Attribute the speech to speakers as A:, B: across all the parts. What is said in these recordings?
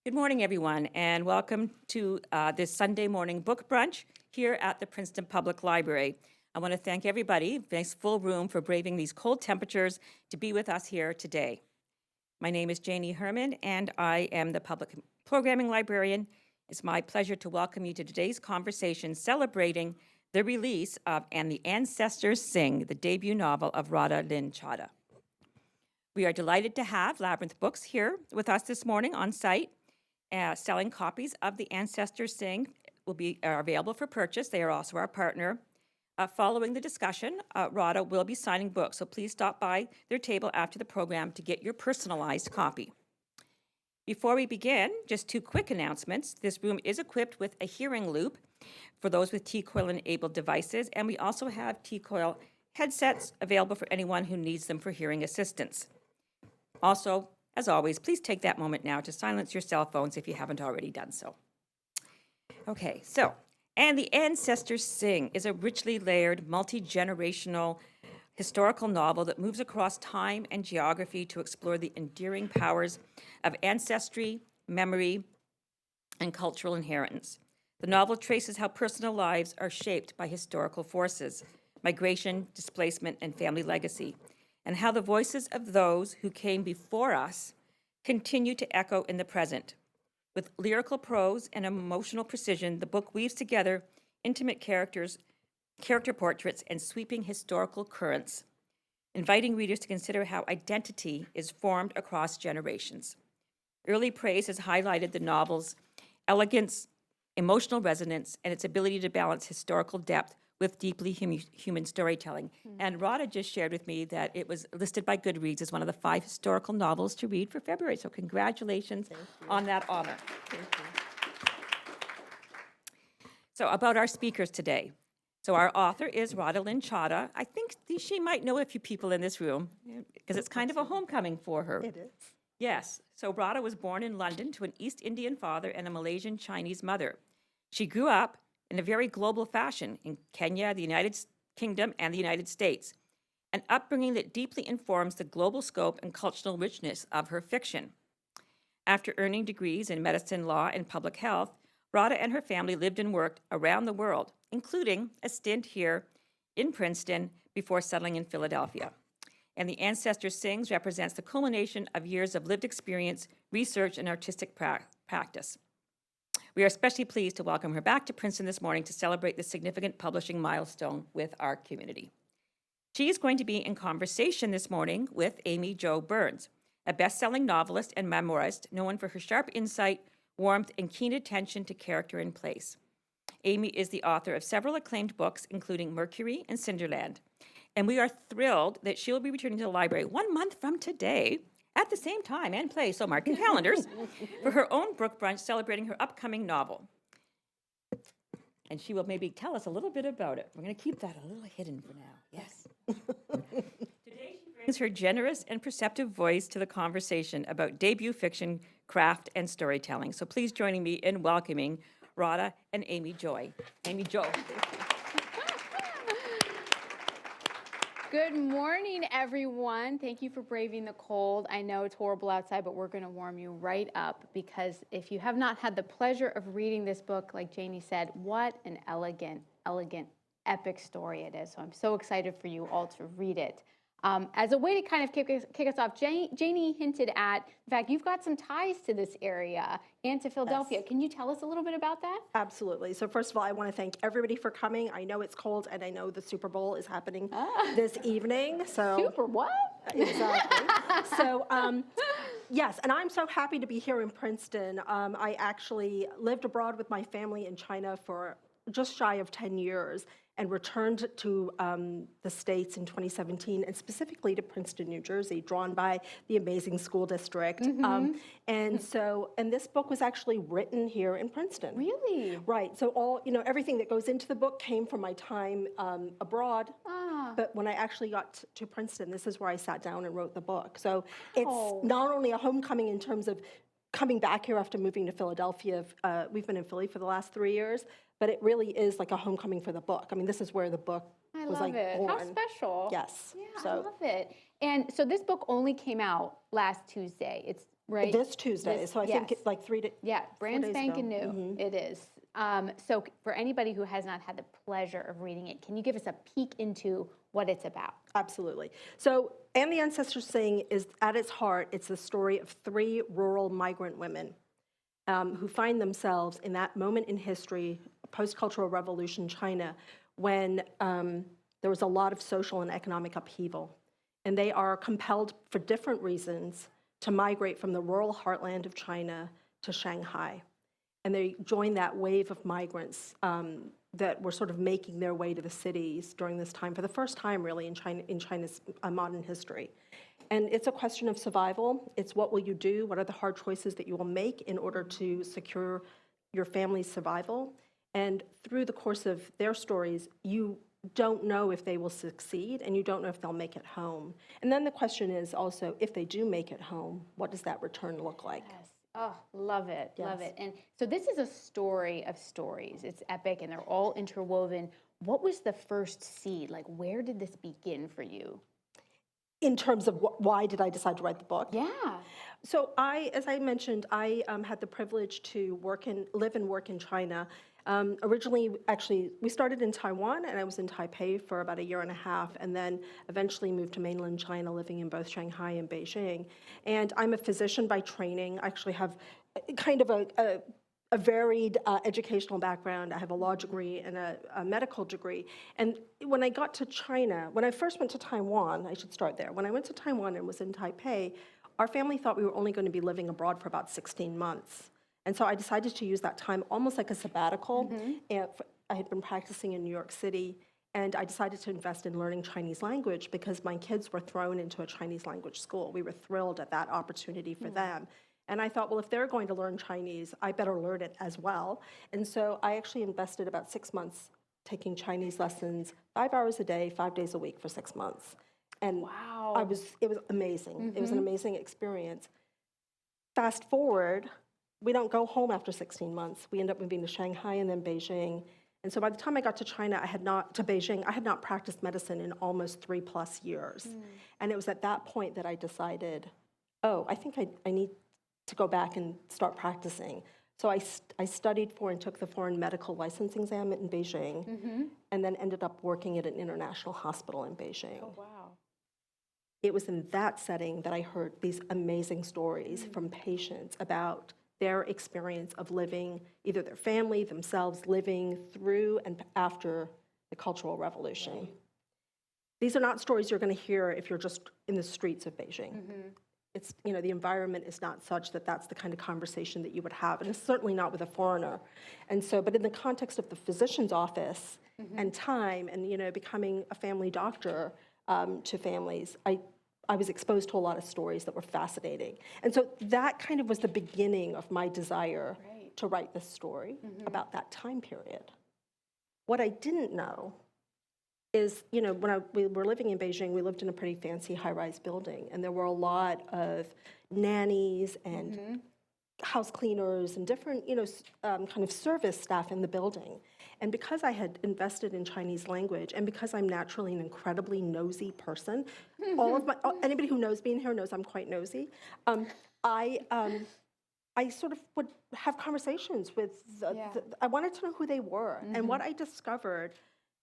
A: Good morning, everyone, and welcome to this Sunday morning book brunch here at the Princeton Public Library. I want to thank everybody, nice full room, for braving these cold temperatures to be with us here today. My name is Janie Herman, and I am the Public Programming Librarian. It's my pleasure to welcome you to today's conversation celebrating the release of And the Ancestors Sing, the debut novel of Radha Chaddah. We are delighted to have Labyrinth Books here with us this morning on site. Selling copies of The Ancestors Sing are available for purchase. They are also our partner. Following the discussion, Radha will be signing books, so please stop by their table after the program to get your personalized copy. Before we begin, just two quick announcements. This room is equipped with a hearing loop for those with T-coil-enabled devices, and we also have T-coil headsets available for anyone who needs them for hearing assistance. Also, as always, please take that moment now to silence your cell phones if you haven't already done so. Okay, so, And the Ancestors Sing is a richly layered, multi-generational historical novel that moves across time and geography to explore the endearing powers of ancestry, memory, and cultural inheritance. The novel traces how personal lives are shaped by historical forces, migration, displacement, and family legacy, and how the voices of those who came before us continue to echo in the present. With lyrical prose and emotional precision, the book weaves together intimate character portraits, and sweeping historical currents, inviting readers to consider how identity is formed across generations. Early praise has highlighted the novel's elegance, emotional resonance, and its ability to balance historical depth with deeply human storytelling. And Radha just shared with me that it was listed by Goodreads as one of the 5 historical novels to read for February. So congratulations on that honor.
B: Thank you.
A: So about our speakers today. So our author is Radha Chaddah. I think she might know a few people in this room because it's kind of a homecoming for her.
B: It is.
A: Yes. So Radha was born in London to an East Indian father and a Malaysian Chinese mother. She grew up in a very global fashion in Kenya, the United Kingdom, and the United States, an upbringing that deeply informs the global scope and cultural richness of her fiction. After earning degrees in medicine, law, and public health, Radha and her family lived and worked around the world, including a stint here in Princeton before settling in Philadelphia. And The Ancestors Sings represents the culmination of years of lived experience, research, and artistic practice. We are especially pleased to welcome her back to Princeton this morning to celebrate this significant publishing milestone with our community. She is going to be in conversation this morning with Amy Jo Burns, a best-selling novelist and memoirist known for her sharp insight, warmth, and keen attention to character and place. Amy is the author of several acclaimed books, including Mercury and Cinderland, and we are thrilled that she'll be returning to the library 1 month from today at the same time and place, so mark your calendars, for her own book brunch celebrating her upcoming novel. And she will maybe tell us a little bit about it. We're going to keep that a little hidden for now. Yes. Today she brings her generous and perceptive voice to the conversation about debut fiction, craft, and storytelling. So please join me in welcoming Radha and Amy Jo. Amy Jo.
C: Good morning, everyone. Thank you for braving the cold. I know it's horrible outside, but we're going to warm you right up because if you have not had the pleasure of reading this book, like Janie said, what an elegant, epic story it is. So I'm so excited for you all to read it. As a way to kind of kick us off, Janie hinted at the fact you've got some ties to this area and to Philadelphia.
B: Yes.
C: Can you tell us a little bit about that?
B: Absolutely. So first of all, I want to thank everybody for coming. I know it's cold, and I know the Super Bowl is happening this evening. So
C: Super what?
B: Exactly. So yes, and I'm so happy to be here in Princeton. I actually lived abroad with my family in China for just shy of 10 years and returned to the States in 2017, and specifically to Princeton, New Jersey, drawn by the amazing school district. And this book was actually written here in Princeton.
C: Really?
B: Right. So everything that goes into the book came from my time abroad. But when I actually got to Princeton, this is where I sat down and wrote the book. So it's not only a homecoming in terms of coming back here after moving to Philadelphia. We've been in Philly for the last 3 years, but it really is like a homecoming for the book. I mean, this is where the book was like born.
C: How special.
B: Yes.
C: Yeah,
B: So
C: I love it. And so this book only came out last Tuesday. It's Right.
B: This Tuesday.
C: This-
B: So I think
C: yes.
B: it's like 3 days.
C: Yeah, brand
B: days
C: spanking
B: ago.
C: new. It is. So for anybody who has not had the pleasure of reading it, can you give us a peek into what it's about?
B: Absolutely. So, And the Ancestors Sing is, at its heart, it's the story of 3 rural migrant women who find themselves in that moment in history, post-cultural revolution China, when there was a lot of social and economic upheaval. And they are compelled, for different reasons, to migrate from the rural heartland of China to Shanghai. And they join that wave of migrants that were sort of making their way to the cities during this time, for the first time, really, in China's modern history. And it's a question of survival. It's what will you do? What are the hard choices that you will make in order to secure your family's survival? And through the course of their stories, you don't know if they will succeed, and you don't know if they'll make it home. And then the question is also, if they do make it home, what does that return look like?
C: Yes. Oh, love it. Love
B: Yes.
C: it. And so this is a story of stories. It's epic and they're all interwoven. What was the first seed? Like, where did this begin for you?
B: In terms of why did I decide to write the book?
C: Yeah.
B: So as I mentioned, I had the privilege to live and work in China. Originally, actually, we started in Taiwan, and I was in Taipei for about a year and a half, and then eventually moved to mainland China, living in both Shanghai and Beijing. And I'm a physician by training. I actually have kind of a varied educational background. I have a law degree and a medical degree. And when I got to China, when I first went to Taiwan, I should start there. When I went to Taiwan and was in Taipei, our family thought we were only going to be living abroad for about 16 months. And so I decided to use that time almost like a sabbatical. And I had been practicing in New York City, and I decided to invest in learning Chinese language because my kids were thrown into a Chinese language school. We were thrilled at that opportunity for them. And I thought, well, if they're going to learn Chinese, I better learn it as well. And so I actually invested about 6 months taking Chinese lessons, 5 hours a day, 5 days a week for 6 months. And
C: Wow.
B: it was amazing. It was an amazing experience. Fast forward, we don't go home after 16 months. We end up moving to Shanghai and then Beijing. And so by the time I got to Beijing, I had not practiced medicine in almost 3+ years. And it was at that point that I decided, oh, I think I need to go back and start practicing. So I studied for and took the foreign medical license exam in Beijing, and then ended up working at an international hospital in Beijing.
C: Oh, wow.
B: It was in that setting that I heard these amazing stories from patients about their experience of living, either their family, themselves, living through and after the Cultural Revolution. Right. These are not stories you're going to hear if you're just in the streets of Beijing. It's, the environment is not such that that's the kind of conversation that you would have, and it's certainly not with a foreigner. And so, but in the context of the physician's office and time and, becoming a family doctor to families, I was exposed to a lot of stories that were fascinating. And so that kind of was the beginning of my desire to write this story about that time period. What I didn't know is, when we were living in Beijing, we lived in a pretty fancy high-rise building, and there were a lot of nannies and house cleaners and different, kind of service staff in the building. And because I had invested in Chinese language, and because I'm naturally an incredibly nosy person, anybody who knows me in here knows I'm quite nosy. I sort of would have conversations with. I wanted to know who they were, and what I discovered,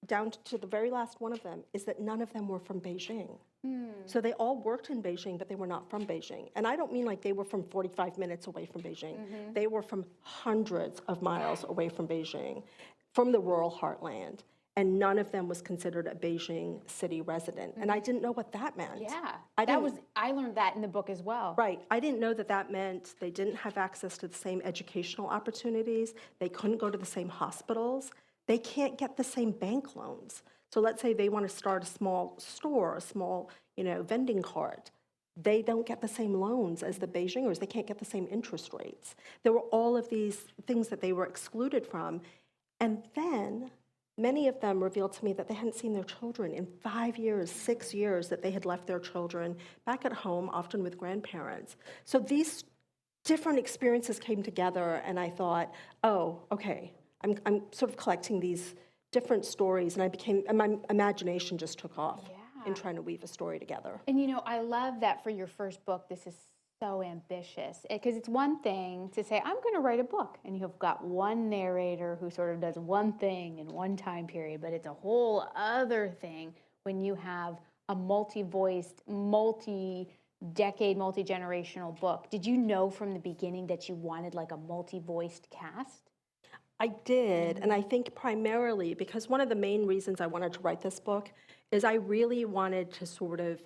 B: down to the very last one of them, is that none of them were from Beijing. So they all worked in Beijing, but they were not from Beijing. And I don't mean like they were from 45 minutes away from Beijing. They were from hundreds of miles away from Beijing, from the rural heartland. And none of them was considered a Beijing city resident. And I didn't know what that meant.
C: Yeah, I learned that in the book as well.
B: Right, I didn't know that meant they didn't have access to the same educational opportunities. They couldn't go to the same hospitals. They can't get the same bank loans. So let's say they want to start a small store, a small, vending cart. They don't get the same loans as the Beijingers. They can't get the same interest rates. There were all of these things that they were excluded from. And then many of them revealed to me that they hadn't seen their children in 5 years, 6 years, that they had left their children back at home, often with grandparents. So these different experiences came together, and I thought, oh, okay, I'm sort of collecting these different stories, and my imagination just took off in trying to weave a story together.
C: And I love that for your first book, this is So ambitious, because it's one thing to say, I'm going to write a book, and you've got one narrator who sort of does one thing in one time period, but it's a whole other thing when you have a multi-voiced, multi-decade, multi-generational book. Did you know from the beginning that you wanted like a multi-voiced cast?
B: I did, and I think primarily because one of the main reasons I wanted to write this book is I really wanted to sort of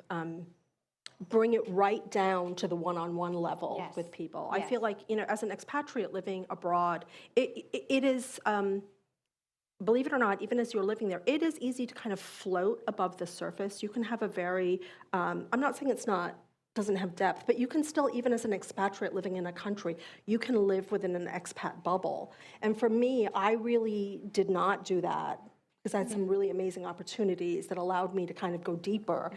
B: bring it right down to the one-on-one level
C: Yes.
B: with people. I
C: Yes.
B: feel like, as an expatriate living abroad, it is, believe it or not, even as you're living there, it is easy to kind of float above the surface. You can have a very, I'm not saying doesn't have depth, but you can still, even as an expatriate living in a country, you can live within an expat bubble. And for me, I really did not do that because I had some really amazing opportunities that allowed me to kind of go deeper.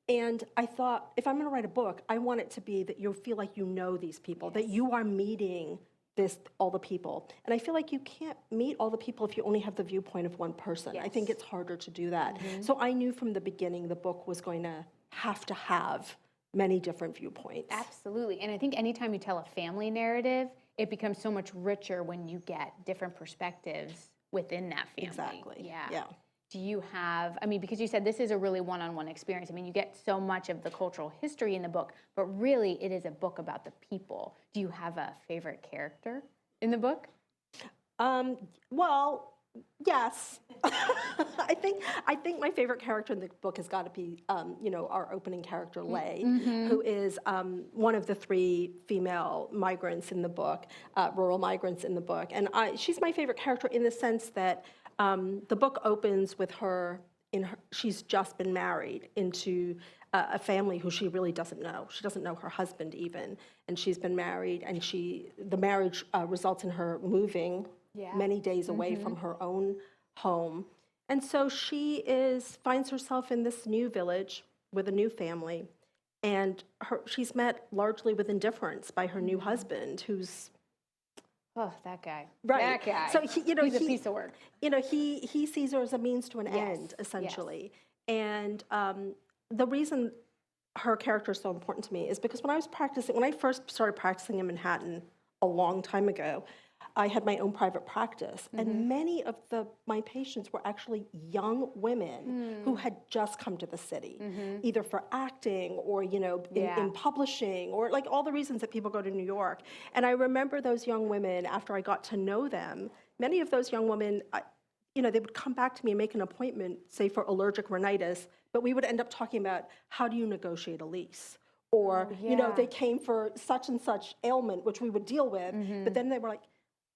B: And I thought, if I'm going to write a book, I want it to be that you feel like you know these people, that you are meeting all the people. And I feel like you can't meet all the people if you only have the viewpoint of one person. I think it's harder to do that. So I knew from the beginning the book was going to have many different viewpoints.
C: Absolutely. And I think anytime you tell a family narrative, it becomes so much richer when you get different perspectives within that family.
B: Exactly.
C: Yeah. Do you have, because you said this is a really one-on-one experience. You get so much of the cultural history in the book, but really it is a book about the people. Do you have a favorite character in the book?
B: Well, yes. I think my favorite character in the book has got to be, our opening character, Lei, who is one of the 3 female migrants in the book, rural migrants in the book. And she's my favorite character in the sense that the book opens with her, she's just been married into a family who she really doesn't know. She doesn't know her husband even. And she's been married, and the marriage results in her moving many days away from her own home. And so she finds herself in this new village with a new family. And she's met largely with indifference by her new husband, who's
C: that guy.
B: right.
C: That guy.
B: So
C: he's a piece of work.
B: He sees her as a means to an end, essentially. And the reason her character is so important to me is because when I first started practicing in Manhattan a long time ago, I had my own private practice, and many of my patients were actually young women who had just come to the city, either for acting or in publishing, or like all the reasons that people go to New York. And I remember those young women, after I got to know them, many of those young women, they would come back to me and make an appointment, say for allergic rhinitis, but we would end up talking about how do you negotiate a lease. Or, they came for such and such ailment, which we would deal with, but then they were like,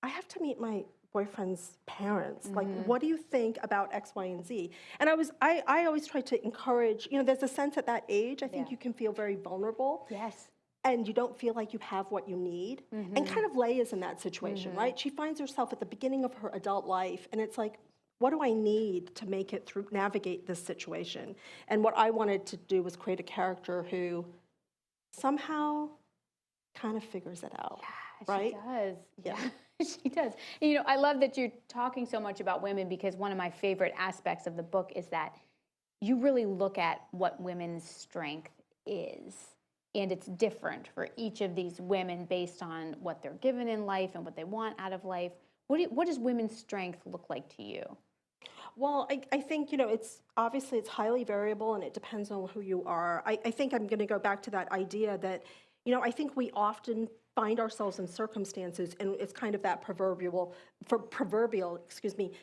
B: I have to meet my boyfriend's parents. Like, what do you think about X, Y, and Z? And I always try to encourage, there's a sense at that age, I think you can feel very vulnerable.
C: Yes.
B: And you don't feel like you have what you need. And kind of Lei is in that situation, right? She finds herself at the beginning of her adult life, and it's like, what do I need to make it through, navigate this situation? And what I wanted to do was create a character who somehow kind of figures it out, right?
C: She does.
B: Yeah.
C: She does. I love that you're talking so much about women, because one of my favorite aspects of the book is that you really look at what women's strength is. And it's different for each of these women based on what they're given in life and what they want out of life. What does women's strength look like to you?
B: Well, I think, it's highly variable, and it depends on who you are. I think I'm going to go back to that idea that, I think we often find ourselves in circumstances, and it's kind of that proverbial,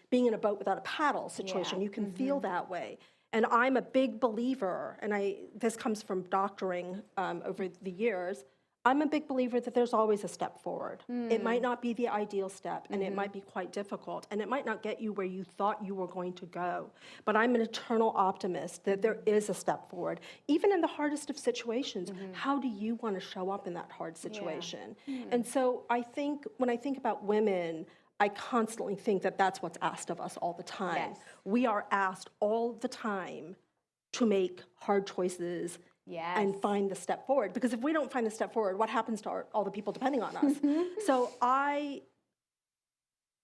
B: being in a boat without a paddle situation. You can feel that way. And I'm a big believer, and this comes from doctoring over the years, I'm a big believer that there's always a step forward. It might not be the ideal step, and it might be quite difficult, and it might not get you where you thought you were going to go. But I'm an eternal optimist that there is a step forward. Even in the hardest of situations, how do you want to show up in that hard situation? And so I think, when I think about women, I constantly think that that's what's asked of us all the time.
C: Yes.
B: We are asked all the time to make hard choices and find the step forward. Because if we don't find the step forward, what happens to all the people depending on us? So I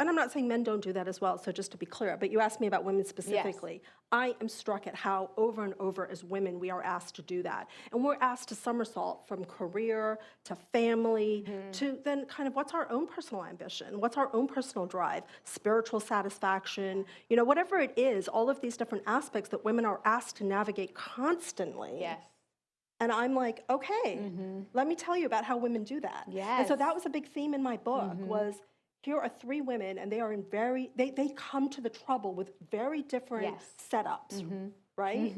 B: and I'm not saying men don't do that as well, so just to be clear, but you asked me about women specifically. I am struck at how over and over as women we are asked to do that. And we're asked to somersault from career to family to then kind of what's our own personal ambition, what's our own personal drive, spiritual satisfaction, you know, whatever it is, all of these different aspects that women are asked to navigate constantly.
C: Yes.
B: And I'm like, okay, let me tell you about how women do that. And so that was a big theme in my book was here are three women and they are in they come to the trouble with very different setups, right?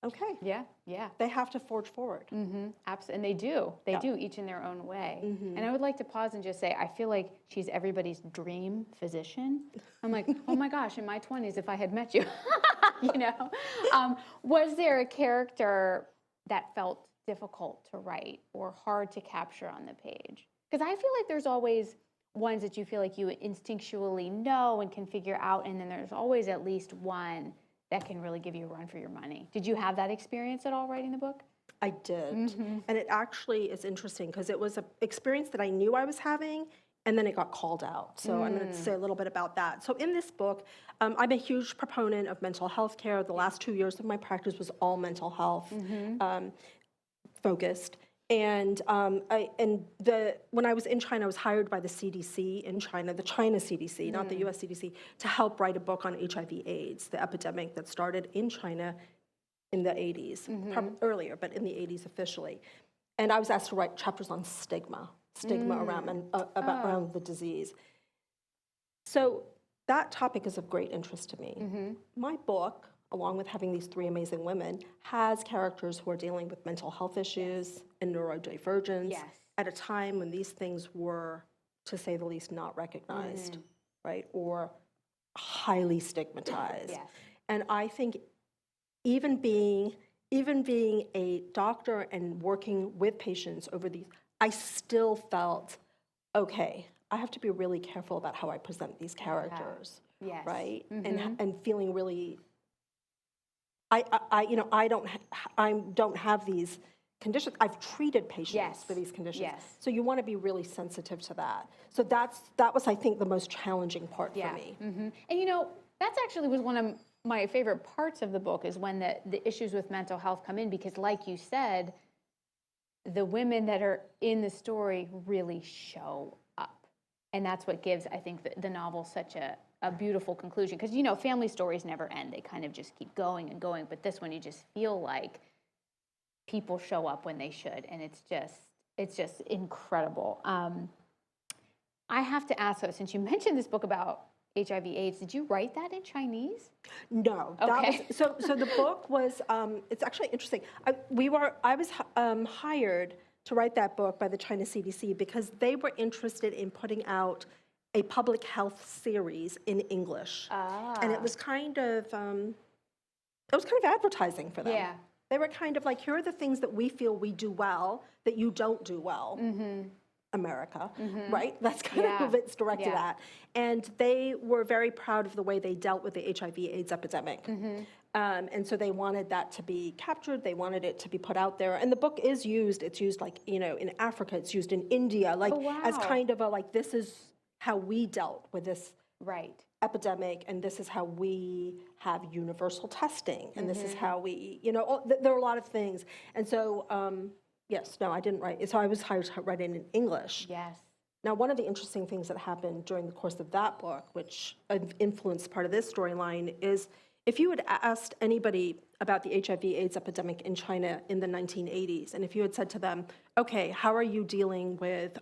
B: Okay.
C: Yeah, yeah.
B: They have to forge forward.
C: Absolutely, and they do. They do, each in their own way. And I would like to pause and just say, I feel like she's everybody's dream physician. I'm like, oh my gosh, in my 20s, if I had met you, you know. Was there a character that felt difficult to write or hard to capture on the page? Because I feel like there's always ones that you feel like you instinctually know and can figure out, and then there's always at least one that can really give you a run for your money. Did you have that experience at all writing the book?
B: I did. And it actually is interesting because it was an experience that I knew I was having, and then it got called out. So I'm going to say a little bit about that. So in this book, I'm a huge proponent of mental health care. The last 2 years of my practice was all mental health focused. And when I was in China, I was hired by the CDC in China, the China CDC, not the US CDC, to help write a book on HIV/AIDS, the epidemic that started in China in the 80s, probably earlier, but in the 80s officially. And I was asked to write chapters on stigma around the disease. So that topic is of great interest to me. My book, along with having these three amazing women, has characters who are dealing with mental health issues and neurodivergence at a time when these things were, to say the least, not recognized, right, or highly stigmatized. And I think even being a doctor and working with patients over these, I still felt, okay, I have to be really careful about how I present these characters, right, and feeling really. I don't have these conditions. I've treated patients for these conditions. So you want to be really sensitive to that. So that was, I think, the most challenging part for me.
C: And you know, that's actually was one of my favorite parts of the book is when the issues with mental health come in, because like you said, the women that are in the story really show up. And that's what gives, I think, the novel such a beautiful conclusion, because you know family stories never end, they kind of just keep going and going, but this one you just feel like people show up when they should, and it's just incredible. I have to ask though, since you mentioned this book about HIV/AIDS, did you write that in Chinese?
B: No.
C: Okay.
B: So the book was, it's actually interesting. I was hired to write that book by the China CDC because they were interested in putting out a public health series in English. And it was kind of advertising for them. They were kind of like, here are the things that we feel we do well that you don't do well, America, right? That's kind of who it's directed at. And they were very proud of the way they dealt with the HIV/AIDS epidemic. And so they wanted that to be captured. They wanted it to be put out there. And the book is used. It's used like, you know, in Africa. It's used in India, like as kind of a, like, this is how we dealt with this epidemic, and this is how we have universal testing, and this is how we, you know, there are a lot of things. And so, yes, no, I didn't write. So I was hired to write it in English. Now, one of the interesting things that happened during the course of that book, which influenced part of this storyline, is if you had asked anybody about the HIV/AIDS epidemic in China in the 1980s, and if you had said to them, okay, how are you dealing with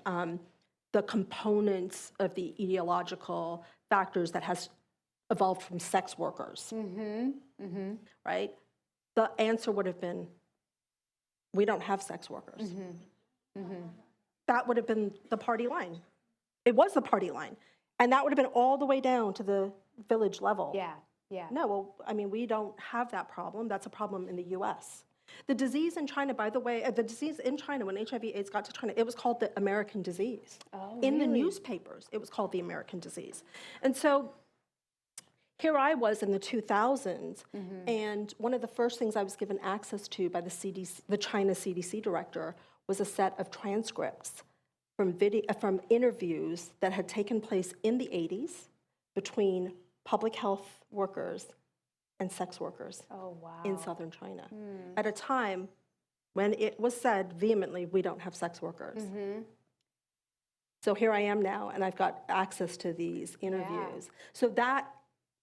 B: the components of the ideological factors that has evolved from sex workers, right? The answer would have been, we don't have sex workers. That would have been the party line. It was the party line. And that would have been all the way down to the village level. No, well, I mean, we don't have that problem. That's a problem in the US. The disease in China, by the way, the disease in China, when HIV/AIDS got to China, it was called the American disease. In the newspapers, it was called the American disease. And so here I was in the 2000s, and one of the first things I was given access to by the CDC, the China CDC director, was a set of transcripts from interviews that had taken place in the 80s between public health workers and sex workers
C: Oh, wow.
B: in southern China at a time when it was said vehemently, we don't have sex workers. So here I am now, and I've got access to these interviews. So that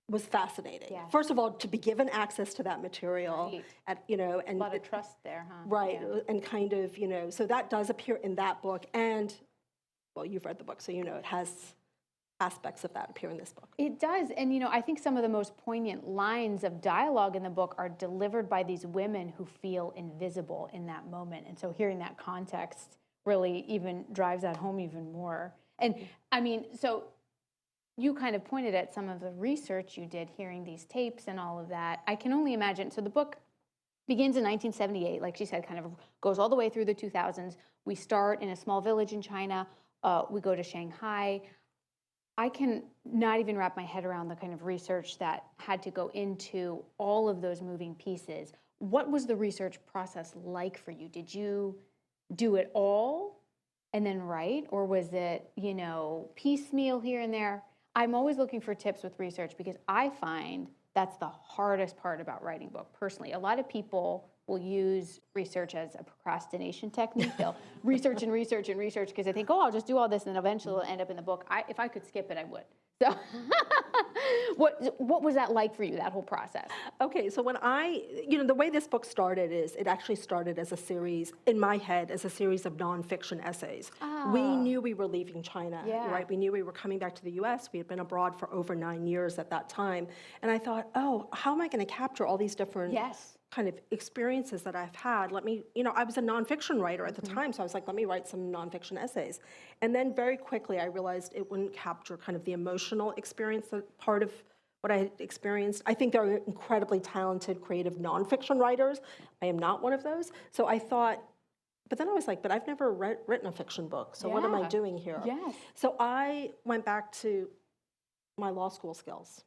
B: was fascinating.
C: Yes.
B: First of all, to be given access to that material,
C: Right.
B: and
C: A lot of trust there, huh?
B: right,
C: Yeah.
B: and kind of, so that does appear in that book, and well, you've read the book, so it has aspects of that appear in this book.
C: It does. And, I think some of the most poignant lines of dialogue in the book are delivered by these women who feel invisible in that moment. And so hearing that context really even drives that home even more. And I mean, so you kind of pointed at some of the research you did hearing these tapes and all of that. I can only imagine. So the book begins in 1978, like she said, kind of goes all the way through the 2000s. We start in a small village in China. We go to Shanghai. I can not even wrap my head around the kind of research that had to go into all of those moving pieces. What was the research process like for you? Did you do it all and then write, or was it, piecemeal here and there? I'm always looking for tips with research because I find that's the hardest part about writing a book personally. A lot of people will use research as a procrastination technique. They'll research and research and research because they think, oh, I'll just do all this and eventually it'll end up in the book. If I could skip it, I would. So what was that like for you, that whole process?
B: Okay, so when the way this book started is it actually started as a series, in my head, as a series of nonfiction essays. We knew we were leaving China, right? We knew we were coming back to the US. We had been abroad for over 9 years at that time. And I thought, oh, how am I going to capture all these different kind of experiences that I've had? Let me, I was a nonfiction writer at the time, so I was like, let me write some nonfiction essays. And then very quickly I realized it wouldn't capture kind of the emotional experience, part of what I had experienced. I think there are incredibly talented, creative nonfiction writers. I am not one of those. So I thought, but then I was like, but I've never written a fiction book, so what am I doing here?
C: Yes.
B: So I went back to my law school skills.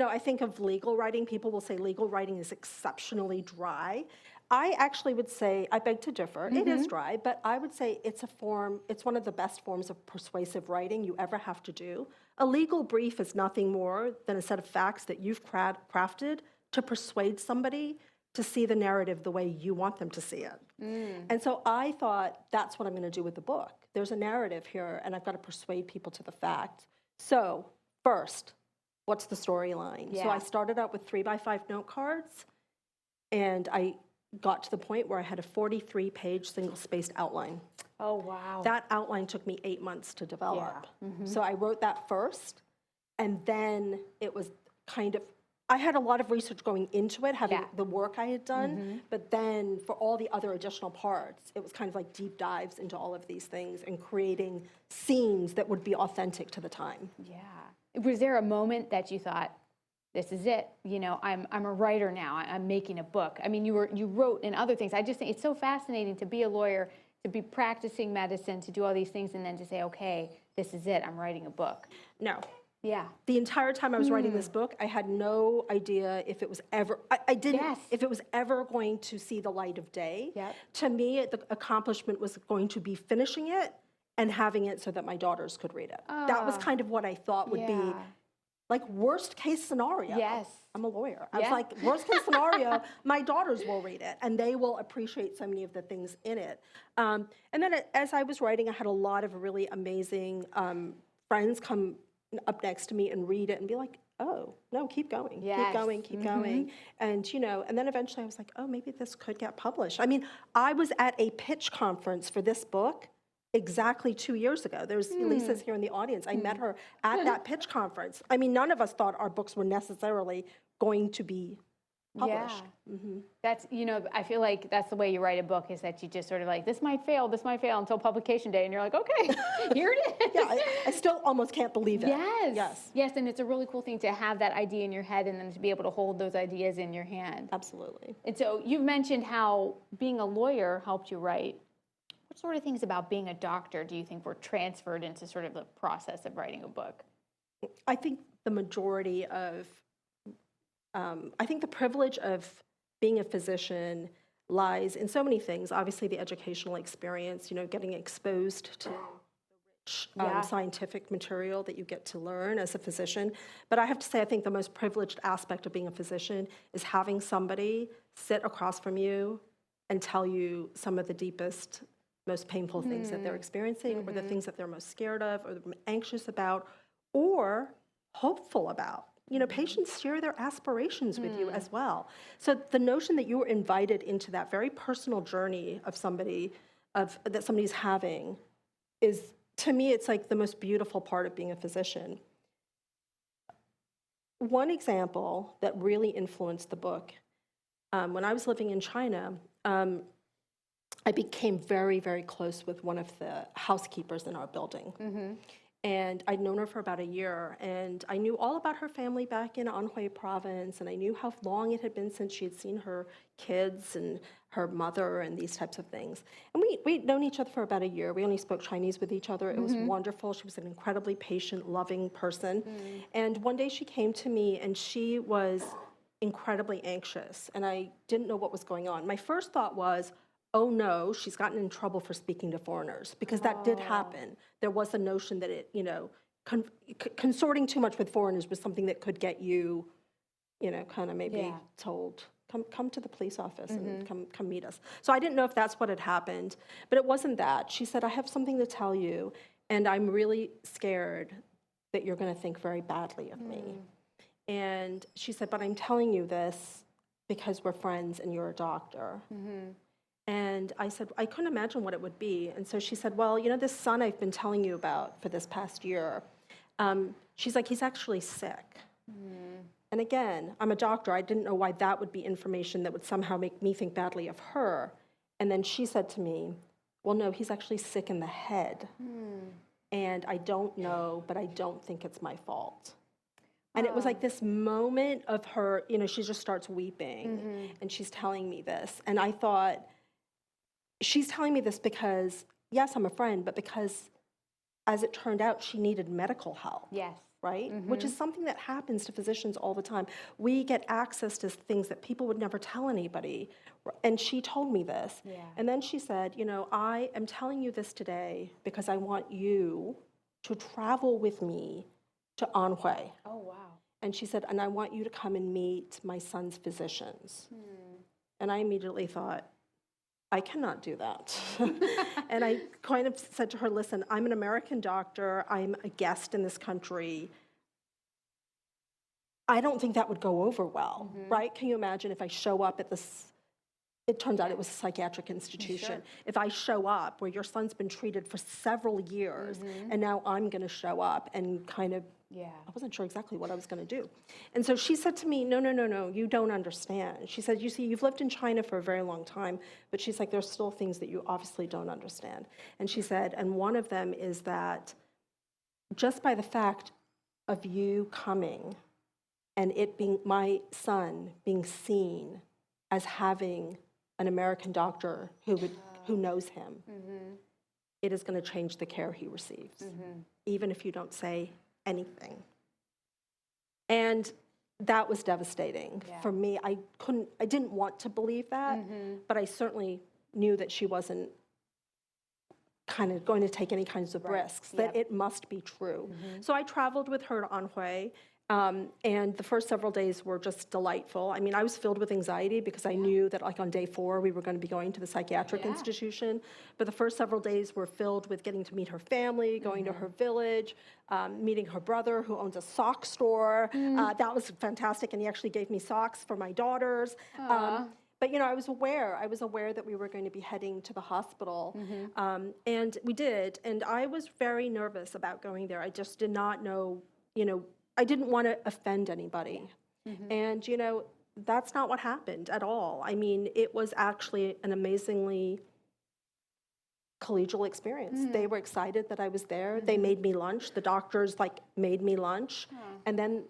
B: I think of legal writing. People will say legal writing is exceptionally dry. I actually would say, I beg to differ, it is dry, but I would say it's one of the best forms of persuasive writing you ever have to do. A legal brief is nothing more than a set of facts that you've crafted to persuade somebody to see the narrative the way you want them to see it. And so I thought, that's what I'm going to do with the book. There's a narrative here, and I've got to persuade people to the fact. So first, what's the storyline? So I started out with 3x5 note cards, and I got to the point where I had a 43-page single-spaced outline.
C: Oh, wow.
B: That outline took me 8 months to develop. So I wrote that first, and then it was kind of, I had a lot of research going into it, having the work I had done, but then for all the other additional parts, it was kind of like deep dives into all of these things and creating scenes that would be authentic to the time.
C: Yeah. Was there a moment that you thought, this is it, I'm a writer now, I'm making a book? I mean, you wrote in other things. I just think it's so fascinating to be a lawyer, to be practicing medicine, to do all these things, and then to say, okay, this is it, I'm writing a book.
B: No.
C: Yeah.
B: The entire time I was writing this book, I had no idea if it was ever, I didn't, if it was ever going to see the light of day. To me, the accomplishment was going to be finishing it and having it so that my daughters could read it. That was kind of what I thought would be like worst case scenario.
C: Yes.
B: I'm a lawyer. I was like, worst case scenario, my daughters will read it and they will appreciate so many of the things in it. And then as I was writing, I had a lot of really amazing friends come up next to me and read it and be like, oh, no, keep going, keep going, keep going. And, and then eventually I was like, oh, maybe this could get published. I mean, I was at a pitch conference for this book exactly 2 years ago. There's Lisa's here in the audience. I met her at that pitch conference. I mean, none of us thought our books were necessarily going to be published.
C: That's, I feel like that's the way you write a book, is that you just sort of like, this might fail until publication day. And you're like, okay, here it is.
B: I still almost can't believe it.
C: Yes, and it's a really cool thing to have that idea in your head and then to be able to hold those ideas in your hand.
B: Absolutely.
C: And so you've mentioned how being a lawyer helped you write. What sort of things about being a doctor do you think were transferred into sort of the process of writing a book?
B: I think the majority of, I think the privilege of being a physician lies in so many things. Obviously, the educational experience, getting exposed to scientific material that you get to learn as a physician. But I have to say, I think the most privileged aspect of being a physician is having somebody sit across from you and tell you some of the deepest, most painful things that they're experiencing, or the things that they're most scared of, or anxious about, or hopeful about. Patients share their aspirations with you as well. So the notion that you were invited into that very personal journey of that somebody's having is, to me, it's like the most beautiful part of being a physician. One example that really influenced the book, when I was living in China, I became very, very close with one of the housekeepers in our building. And I'd known her for about a year, and I knew all about her family back in Anhui province, and I knew how long it had been since she had seen her kids and her mother and these types of things. And we'd known each other for about a year. We only spoke Chinese with each other. It was wonderful. She was an incredibly patient, loving person. And one day she came to me, and she was incredibly anxious, and I didn't know what was going on. My first thought was, oh no, she's gotten in trouble for speaking to foreigners, because that did happen. There was a notion that consorting too much with foreigners was something that could get you, kind of maybe told, come to the police office and come meet us. So I didn't know if that's what had happened, but it wasn't that. She said, I have something to tell you, and I'm really scared that you're going to think very badly of me. And she said, but I'm telling you this because we're friends and you're a doctor. And I said, I couldn't imagine what it would be. And so she said, well, this son I've been telling you about for this past year, she's like, he's actually sick. And again, I'm a doctor. I didn't know why that would be information that would somehow make me think badly of her. And then she said to me, well, no, he's actually sick in the head. And I don't know, but I don't think it's my fault. And it was like this moment of her, she just starts weeping, and she's telling me this. And I thought, she's telling me this because, yes, I'm a friend, but because, as it turned out, she needed medical help.
C: Yes.
B: Right? Which is something that happens to physicians all the time. We get access to things that people would never tell anybody. And she told me this. And then she said, I am telling you this today because I want you to travel with me to Anhui.
C: Oh, wow.
B: And she said, and I want you to come and meet my son's physicians. And I immediately thought, I cannot do that. And I kind of said to her, listen, I'm an American doctor. I'm a guest in this country. I don't think that would go over well, right? Can you imagine if I show up at this, it turns out it was a psychiatric institution. If I show up where your son's been treated for several years, and now I'm going to show up and kind of, I wasn't sure exactly what I was going to do. And so she said to me, no, you don't understand. She said, you see, you've lived in China for a very long time, but she's like, there's still things that you obviously don't understand. And she said, and one of them is that just by the fact of you coming and it being my son being seen as having an American doctor who knows him, it is going to change the care he receives, even if you don't say anything. And that was devastating for me. I didn't want to believe that, but I certainly knew that she wasn't kind of going to take any kinds of risks, that it must be true. So I traveled with her to Anhui. And the first several days were just delightful. I mean, I was filled with anxiety because I knew that like on day 4, we were going to be going to the psychiatric institution. But the first several days were filled with getting to meet her family, going to her village, meeting her brother who owns a sock store. That was fantastic. And he actually gave me socks for my daughters. But, I was aware that we were going to be heading to the hospital. And we did. And I was very nervous about going there. I just did not know, I didn't want to offend anybody. And, that's not what happened at all. I mean, it was actually an amazingly collegial experience. They were excited that I was there. They made me lunch. The doctors, made me lunch. And then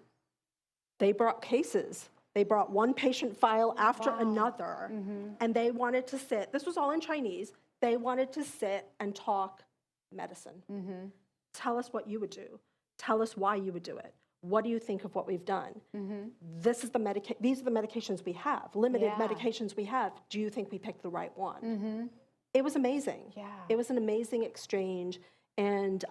B: they brought cases. They brought one patient file after another. And they wanted to sit. This was all in Chinese. They wanted to sit and talk medicine. Tell us what you would do. Tell us why you would do it. what do you think of what we've done? This is these are the medications we have, limited medications we have. Do you think we picked the right one? It was amazing.
C: Yeah.
B: It was an amazing exchange, and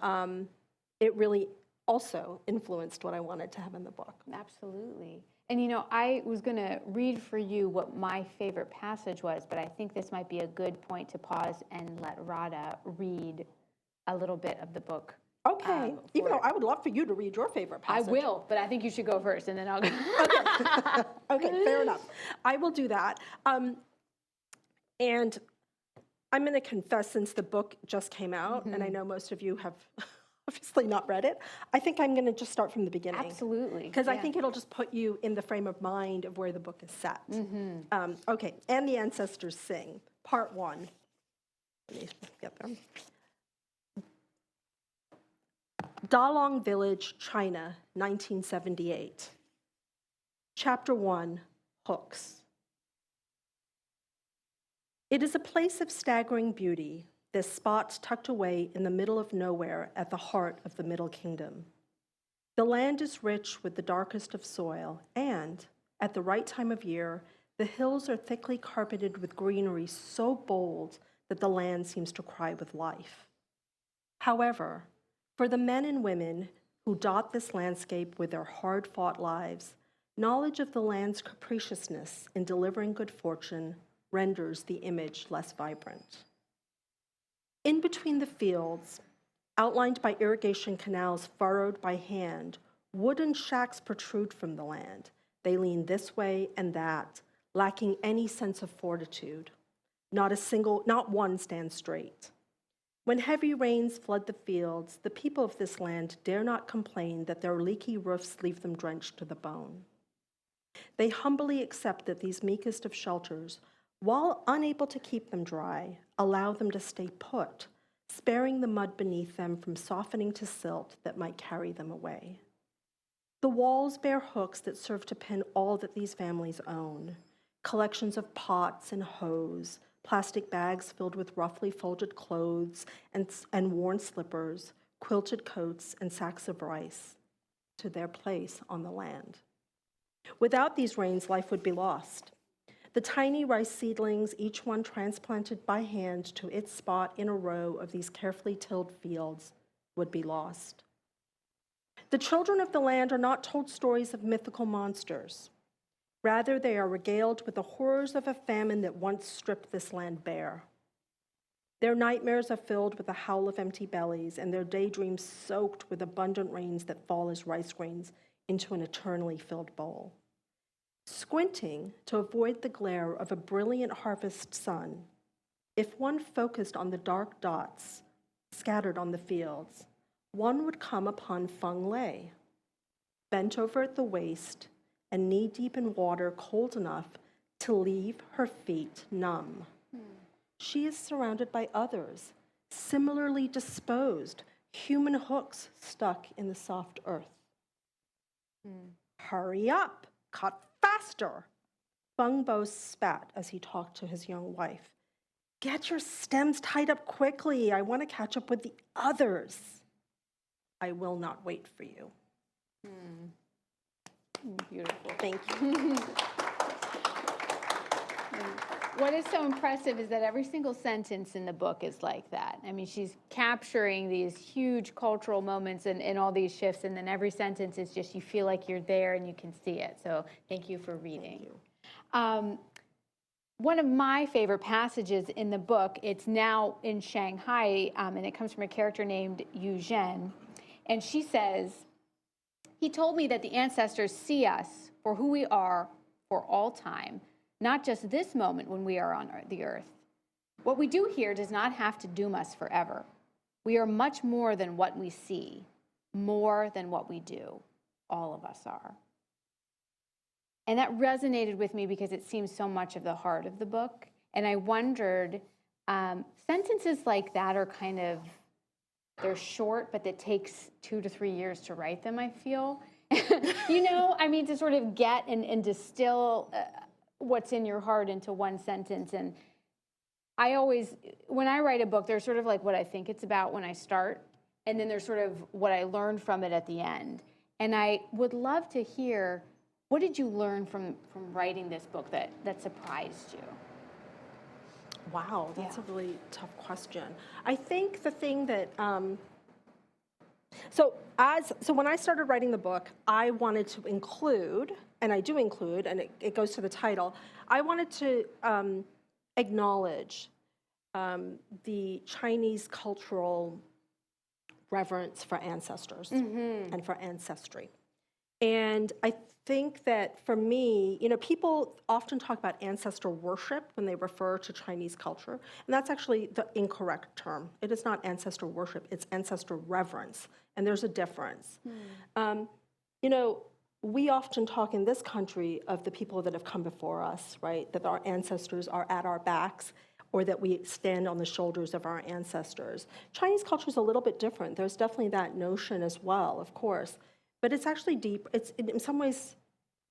B: it really also influenced what I wanted to have in the book.
C: Absolutely. And you know, I was going to read for you what my favorite passage was, but I think this might be a good point to pause and let Radha read a little bit of the book.
B: Okay. Even though I would love for you to read your favorite passage.
C: I will, but I think you should go first, and then I'll go.
B: Okay, fair enough. I will do that. And I'm going to confess, since the book just came out, and I know most of you have obviously not read it, I think I'm going to just start from the beginning.
C: Absolutely.
B: Because I think it'll just put you in the frame of mind of where the book is set. Okay, And the Ancestors Sing, Part 1. Let me get there. Dalong Village, China, 1978. Chapter 1, Hooks. It is a place of staggering beauty, this spot tucked away in the middle of nowhere at the heart of the Middle Kingdom. The land is rich with the darkest of soil, and, at the right time of year, the hills are thickly carpeted with greenery so bold that the land seems to cry with life. However, for the men and women who dot this landscape with their hard-fought lives, knowledge of the land's capriciousness in delivering good fortune renders the image less vibrant. In between the fields, outlined by irrigation canals furrowed by hand, wooden shacks protrude from the land. They lean this way and that, lacking any sense of fortitude. Not one stands straight. When heavy rains flood the fields, the people of this land dare not complain that their leaky roofs leave them drenched to the bone. They humbly accept that these meekest of shelters, while unable to keep them dry, allow them to stay put, sparing the mud beneath them from softening to silt that might carry them away. The walls bear hooks that serve to pin all that these families own, collections of pots and hose, plastic bags filled with roughly folded clothes and worn slippers, quilted coats, and sacks of rice, to their place on the land. Without these rains, life would be lost. The tiny rice seedlings, each one transplanted by hand to its spot in a row of these carefully tilled fields, would be lost. The children of the land are not told stories of mythical monsters. Rather, they are regaled with the horrors of a famine that once stripped this land bare. Their nightmares are filled with the howl of empty bellies, and their daydreams soaked with abundant rains that fall as rice grains into an eternally filled bowl. Squinting to avoid the glare of a brilliant harvest sun, if one focused on the dark dots scattered on the fields, one would come upon Feng Lei, bent over at the waist and knee-deep in water cold enough to leave her feet numb. She is surrounded by others, similarly disposed, human hooks stuck in the soft earth. Hurry up, cut faster. Feng Bo spat as he talked to his young wife. Get your stems tied up quickly. I want to catch up with the others. I will not wait for you.
C: Beautiful.
B: Thank you.
C: What is so impressive is that every single sentence in the book is like that. I mean, she's capturing these huge cultural moments and all these shifts, and then every sentence is just, you feel like you're there and you can see it. So thank you for reading.
B: Thank you.
C: One of my favorite passages in the book, it's now in Shanghai, and it comes from a character named Yu Zhen. And she says, he told me that the ancestors see us for who we are for all time, not just this moment when we are on the earth. What we do here does not have to doom us forever. We are much more than what we see, more than what we do. All of us are. And that resonated with me because it seems so much of the heart of the book. And I wondered, sentences like that are kind of, they're short, but it takes 2 to 3 years to write them, I feel. You know, I mean, to sort of get and distill what's in your heart into one sentence. And I always, when I write a book, there's sort of like what I think it's about when I start, and then there's sort of what I learned from it at the end. And I would love to hear, what did you learn from writing this book that surprised you?
B: Wow, that's a really tough question. I think the thing that so when I started writing the book, I wanted to include, and I do include, and it goes to the title, I wanted to acknowledge the Chinese cultural reverence for ancestors and for ancestry. And I think that for me, people often talk about ancestor worship when they refer to Chinese culture, and that's actually the incorrect term. It is not ancestor worship, it's ancestor reverence, and there's a difference. We often talk in this country of the people that have come before us, right? That our ancestors are at our backs, or that we stand on the shoulders of our ancestors. Chinese culture is a little bit different. There's definitely that notion as well, of course. But it's actually deep. It's in some ways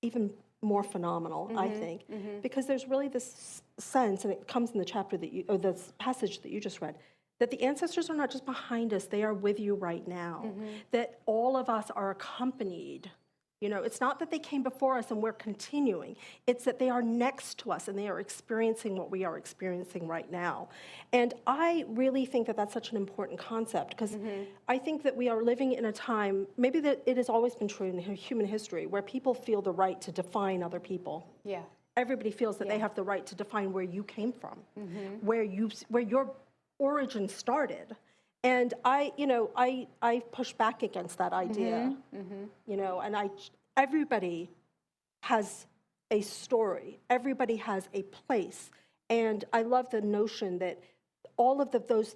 B: even more phenomenal, I think, because there's really this sense, and it comes in the chapter or the passage that you just read, that the ancestors are not just behind us, they are with you right now. That all of us are accompanied. It's not that they came before us and we're continuing. It's that they are next to us and they are experiencing what we are experiencing right now. And I really think that that's such an important concept, because I think that we are living in a time, maybe that it has always been true in human history, where people feel the right to define other people. Yeah. Everybody feels that they have the right to define where you came from, where your origin started. And I push back against that idea, and everybody has a story, everybody has a place, and I love the notion that all of those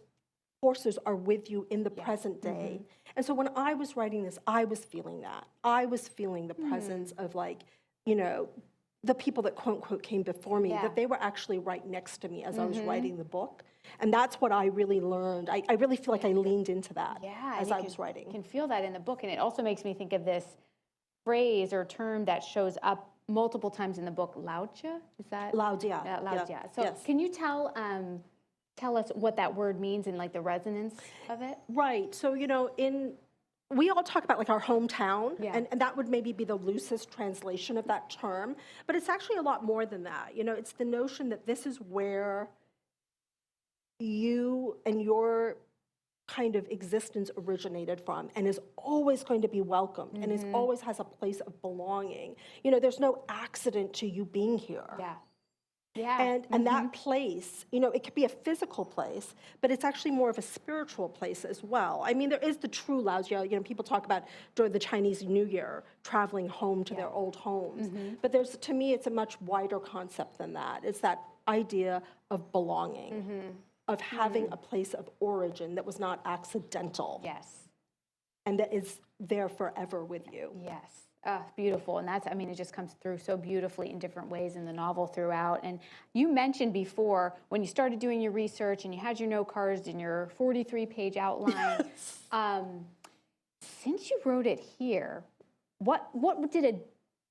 B: forces are with you in the present day. And so when I was writing this, I was feeling that. I was feeling the presence of the people that quote unquote came before me, that they were actually right next to me as I was writing the book. And that's what I really learned. I really feel like I leaned into that as I was writing.
C: You can feel that in the book. And it also makes me think of this phrase or term that shows up multiple times in the book, Laojia? Is that?
B: Laojia.
C: Laojia. So can you tell us what that word means and like the resonance of it?
B: Right. So, we all talk about like our hometown, and that would maybe be the loosest translation of that term. But it's actually a lot more than that. It's the notion that this is where you and your kind of existence originated from, and is always going to be welcomed, and is always has a place of belonging. There's no accident to you being here. And that place, it could be a physical place, but it's actually more of a spiritual place as well. I mean, there is the true Laojia. People talk about during the Chinese New Year traveling home to their old homes, but to me, it's a much wider concept than that. It's that idea of belonging. Of having a place of origin that was not accidental. And that is there forever with you.
C: Beautiful. And it just comes through so beautifully in different ways in the novel throughout. And you mentioned before, when you started doing your research and you had your note cards and your 43-page outline, since you wrote it here, what did a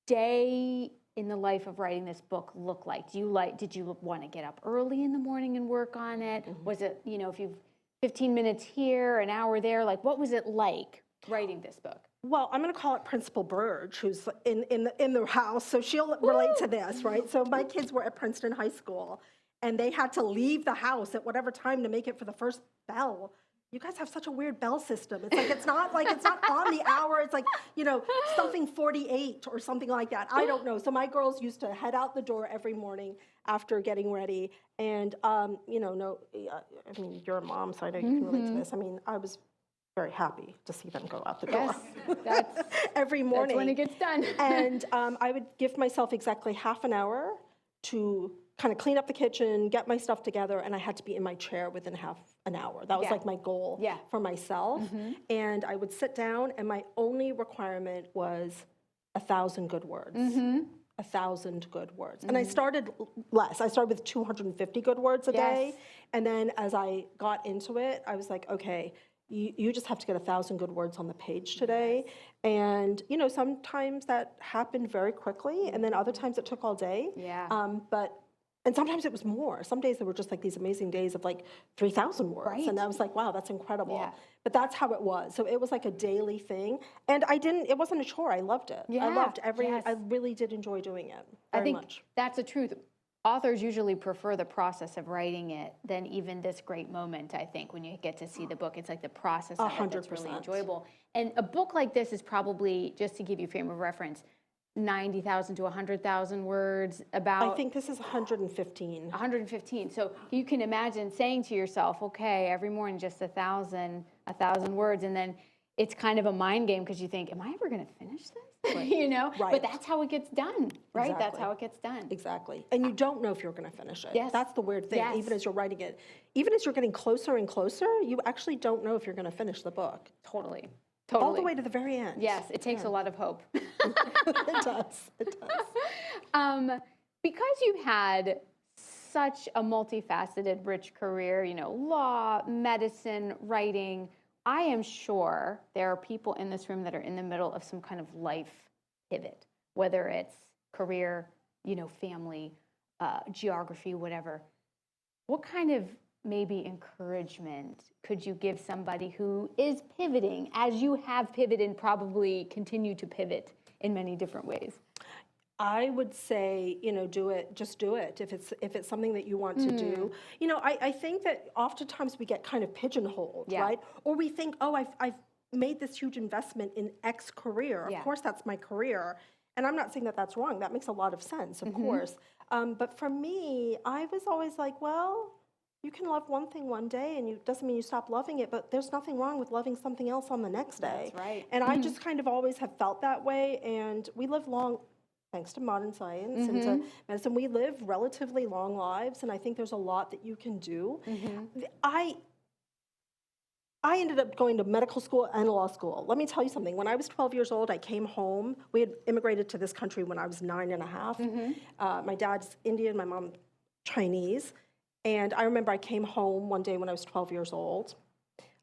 C: day in the life of writing this book look like? Did you want to get up early in the morning and work on it? Was it, if you've 15 minutes here, an hour there, like what was it like writing this book?
B: Well, I'm going to call it Principal Burge, who's in the house, so she'll relate to this, right? So my kids were at Princeton High School, and they had to leave the house at whatever time to make it for the first bell. You guys have such a weird bell system. It's like it's not on the hour. It's like, something 48 or something like that. I don't know. So my girls used to head out the door every morning after getting ready. And, you're a mom, so I know you can relate to this. I was very happy to see them go out the door every morning.
C: That's when it gets done.
B: And I would give myself exactly half an hour to kind of clean up the kitchen, get my stuff together, and I had to be in my chair within half an hour. That was like my goal for myself. And I would sit down, and my only requirement was 1,000 good words. 1,000 good words. And I started less. I started with 250 good words a day. And then as I got into it, I was like, okay, you just have to get 1,000 good words on the page today. And, sometimes that happened very quickly, and then other times it took all day. And sometimes it was more. Some days there were just like these amazing days of like 3,000 words.
C: Right.
B: And I was like, wow, that's incredible.
C: Yeah.
B: But that's how it was. So it was like a daily thing. And it wasn't a chore. I loved it.
C: Yeah,
B: I loved
C: yes.
B: I really did enjoy doing it
C: I
B: very
C: think
B: much.
C: that's the truth. Authors usually prefer the process of writing it than even this great moment, I think, when you get to see the book. It's like the process of it that's really
B: 100%.
C: enjoyable. And a book like this is probably, just to give you a frame of reference, 90,000 to 100,000 words, about
B: I think this is 115.
C: 115. So you can imagine saying to yourself, okay, every morning just 1,000 words, and then it's kind of a mind game because you think, am I ever going to finish this?
B: Right.
C: You know?
B: Right.
C: But that's how it gets done, right? That's
B: Exactly.
C: how it gets done.
B: Exactly. And you don't know if you're going to finish it.
C: Yes.
B: That's the weird thing.
C: Yes.
B: Even as you're writing it, even as you're getting closer and closer, you actually don't know if you're going to finish the book.
C: Totally.
B: All the way to the very end.
C: Yes, it takes a lot of hope.
B: It does. It does.
C: Because you had such a multifaceted, rich career, you know, law, medicine, writing, I am sure there are people in this room that are in the middle of some kind of life pivot, whether it's career, you know, family, geography, whatever. What kind of maybe encouragement could you give somebody who is pivoting, as you have pivoted and probably continue to pivot in many different ways?
B: I would say, you know, do it. Just do it if it's something that you want to do. You know, I think that oftentimes we get kind of pigeonholed,
C: Yeah.
B: right? Or we think, oh, I've made this huge investment in X career.
C: Yeah.
B: Of course, that's my career. And I'm not saying that that's wrong. That makes a lot of sense, of course. But for me, I was always like, well, you can love one thing one day, and it doesn't mean you stop loving it, but there's nothing wrong with loving something else on the next day.
C: That's right.
B: And I just kind of always have felt that way, and we live long, thanks to modern science and to medicine, we live relatively long lives, and I think there's a lot that you can do. I ended up going to medical school and law school. Let me tell you something. When I was 12 years old, I came home. We had immigrated to this country when I was 9 and a half. My dad's Indian, my mom Chinese. And I remember I came home one day when I was 12 years old.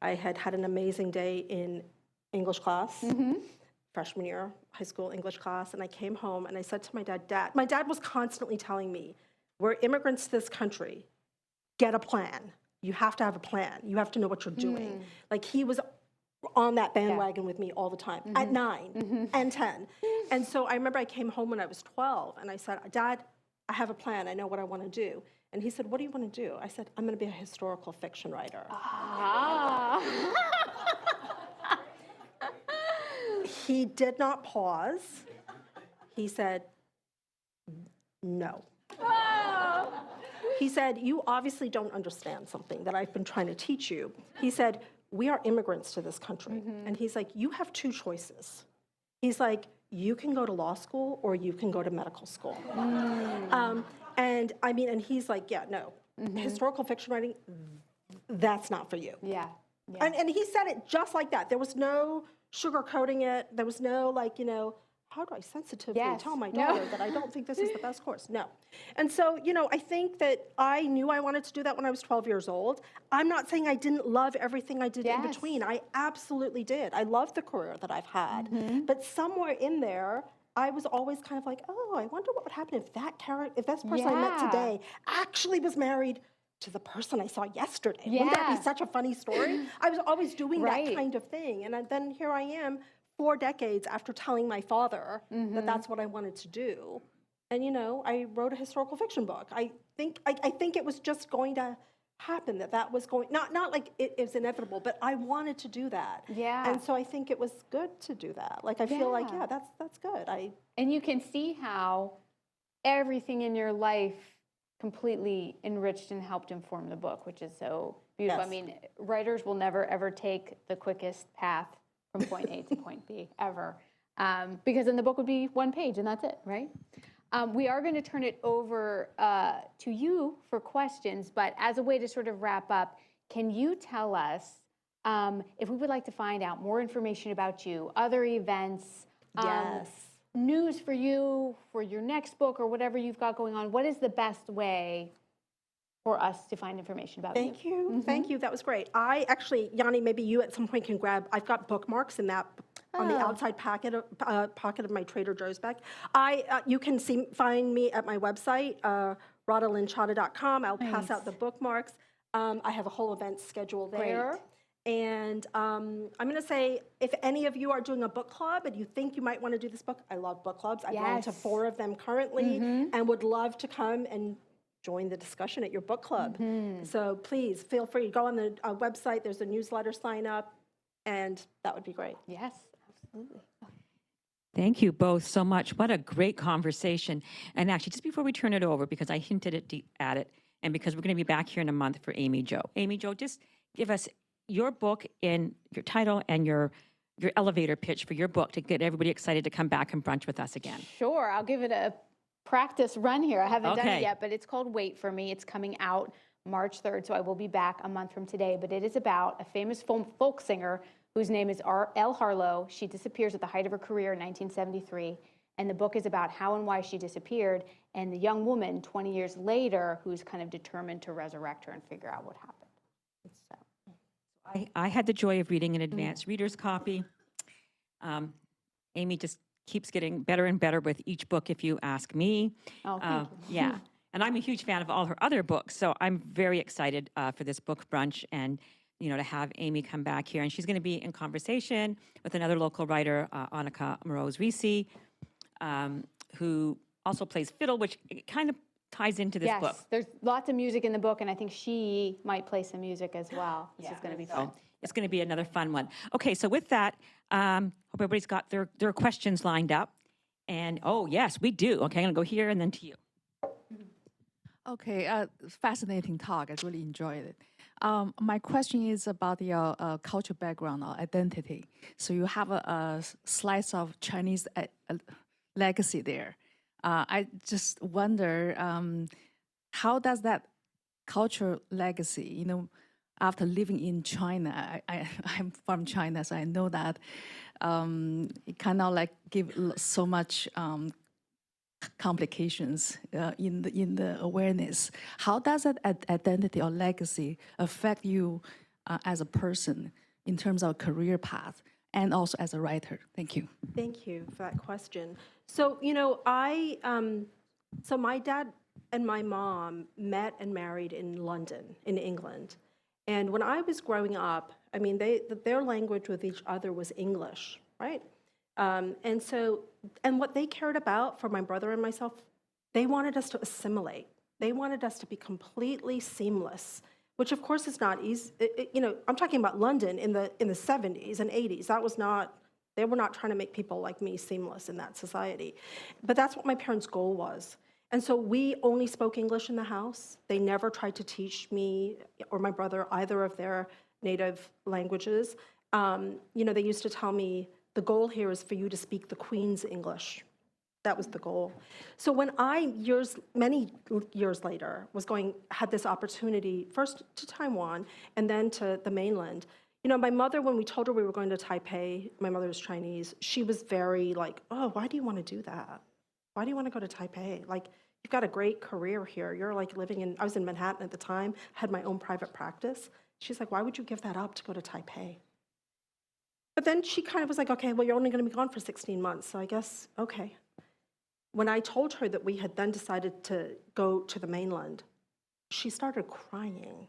B: I had had an amazing day in English class, freshman year, high school English class. And I came home and I said to my dad, my dad was constantly telling me, we're immigrants to this country. Get a plan. You have to have a plan. You have to know what you're doing. Like he was on that bandwagon with me all the time at 9 and 10. And so I remember I came home when I was 12 and I said, Dad, I have a plan. I know what I want to do. And he said, what do you want to do? I said, I'm going to be a historical fiction writer. He did not pause. He said, no. He said, you obviously don't understand something that I've been trying to teach you. He said, we are immigrants to this country. And he's like, you have two choices. He's like, you can go to law school or you can go to medical school. And I mean, and he's like, yeah, no, historical fiction writing, that's not for you.
C: Yeah.
B: And he said it just like that. There was no sugarcoating it. There was no like, you know, how do I sensitively tell my daughter that I don't think this is the best course? No. And so, you know, I think that I knew I wanted to do that when I was 12 years old. I'm not saying I didn't love everything I did in between. I absolutely did. I love the career that I've had. But somewhere in there, I was always kind of like, oh, I wonder what would happen if that if this person I met today actually was married to the person I saw yesterday. Wouldn't that be such a funny story? I was always doing that kind of thing. And then here I am 4 decades after telling my father that that's what I wanted to do. And, you know, I wrote a historical fiction book. I think it was just going to happen, that was going, not like it was inevitable, but I wanted to do that.
C: Yeah.
B: And so I think it was good to do that. Like, I feel like, that's good.
C: And you can see how everything in your life completely enriched and helped inform the book, which is so beautiful.
B: Yes.
C: I mean, writers will never, ever take the quickest path from point A to point B, ever. Because then the book would be 1 page and that's it, right? We are going to turn it over to you for questions, but as a way to sort of wrap up, can you tell us if we would like to find out more information about you, other events, news for you, for your next book or whatever you've got going on, what is the best way for us to find information about
B: Thank you. Thank you. That was great. I actually, Yanni, maybe you at some point can grab, I've got bookmarks in that on the outside pocket of my Trader Joe's bag. You can find me at my website, radhalinchada.com. I'll pass out
C: Nice.
B: the bookmarks. I have a whole event schedule there.
C: Great.
B: And I'm going to say, if any of you are doing a book club and you think you might want to do this book, I love book clubs. I belong to
C: Yes.
B: 4 of them currently and would love to come and join the discussion at your book club. So please feel free. Go on the website. There's a newsletter sign up, and that would be great.
C: Yes, absolutely.
A: Thank you both so much. What a great conversation. And actually, just before we turn it over, because I hinted at it, and because we're going to be back here in a month for Amy Jo. Amy Jo, just give us your book and your title and your elevator pitch for your book to get everybody excited to come back and brunch with us again.
C: Sure, I'll give it a practice run here. I haven't done
A: Okay.
C: it yet, but it's called Wait For Me. It's coming out March 3rd, so I will be back a month from today. But it is about a famous folk singer whose name is Elle Harlow. She disappears at the height of her career in 1973. And the book is about how and why she disappeared and the young woman 20 years later who's kind of determined to resurrect her and figure out what happened. So.
A: I had the joy of reading an advanced reader's copy. Amy just keeps getting better and better with each book, if you ask me.
C: Oh, thank you.
A: Yeah. And I'm a huge fan of all her other books, so I'm very excited for this book brunch and, you know, to have Amy come back here. And she's going to be in conversation with another local writer, Annika Moroz-Risi, who also plays fiddle, which kind of ties into this book.
C: Yes, there's lots of music in the book, and I think she might play some music as well. This is going to be fun.
A: So it's going to be another fun one. Okay, so with that, hope everybody's got their questions lined up. And, oh, yes, we do. Okay, I'm going to go here and then to you.
D: Okay, fascinating talk. I really enjoyed it. My question is about your cultural background or identity. So you have a slice of Chinese legacy there. I just wonder, how does that cultural legacy, you know, after living in China, I'm from China, so I know that it kind of like give so much complications in the awareness. How does that identity or legacy affect you as a person in terms of career path and also as a writer? Thank you.
B: Thank you for that question. So, you know, so my dad and my mom met and married in London, in England. And when I was growing up, I mean, their language with each other was English, right? And what they cared about for my brother and myself, they wanted us to assimilate. They wanted us to be completely seamless, which of course is not easy. You know, I'm talking about London in the 70s and 80s. That was not, they were not trying to make people like me seamless in that society. But that's what my parents' goal was. And so we only spoke English in the house. They never tried to teach me or my brother either of their native languages. You know, they used to tell me, the goal here is for you to speak the Queen's English. That was the goal. So when I, many years later, had this opportunity, first to Taiwan and then to the mainland, you know, my mother, when we told her we were going to Taipei, my mother is Chinese, she was very like, oh, why do you want to do that? Why do you want to go to Taipei? Like, you've got a great career here. You're like I was in Manhattan at the time, had my own private practice. She's like, why would you give that up to go to Taipei? But then she kind of was like, okay, well, you're only going to be gone for 16 months, so I guess, okay. When I told her that we had then decided to go to the mainland, she started crying.